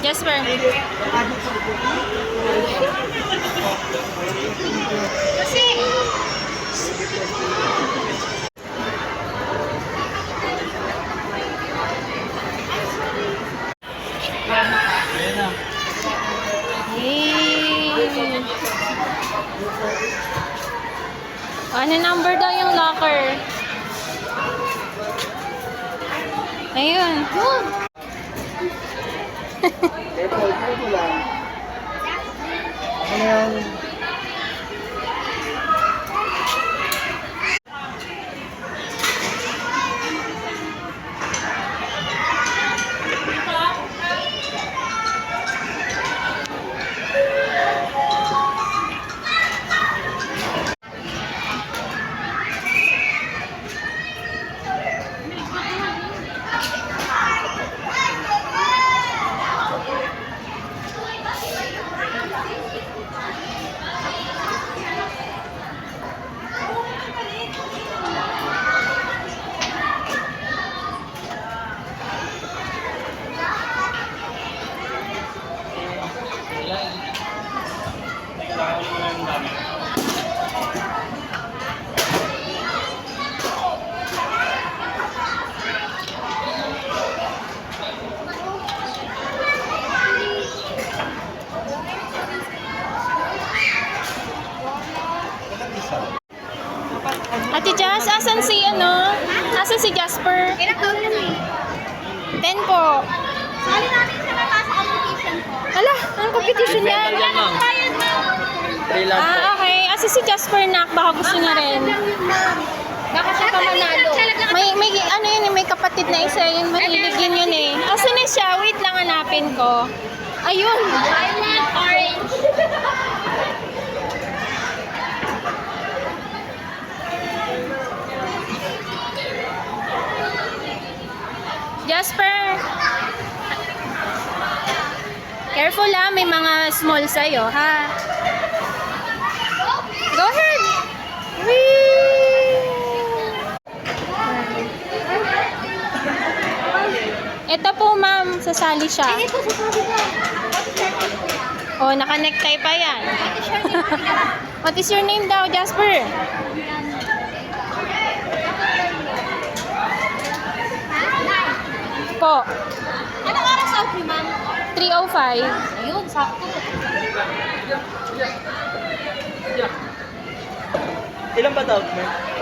Jasper. Kasi ano number daw yung locker? Ayun. Careful lang. Ano yung... Ate Jazz, asan si ano? Asan si Jasper? Ilang taon na eh? 10 po. Sali namin siya na sa competition po. Ala, ang competition yan. Bayad, ma'am. 3 lang po. Okay. Asan si Jasper, nak? Baka gusto niya rin. Baka siya pa manalo. May ano yun, may kapatid na isa. Yun, mahilig yun eh. Asan na siya? Wait lang, hanapin ko. Ayun. Violet, orange. Jasper! Careful ha, may mga small sa'yo, ha? Go ahead! Whee! Ito po, ma'am, sasali siya. Ito sa sabi ko. Oh, naka-necktie pa yan. What is your name daw, Jasper? Po. Anong oras out ni ma'am? 3:05. Ayun, sakto. Ilan ba daw, ma'am?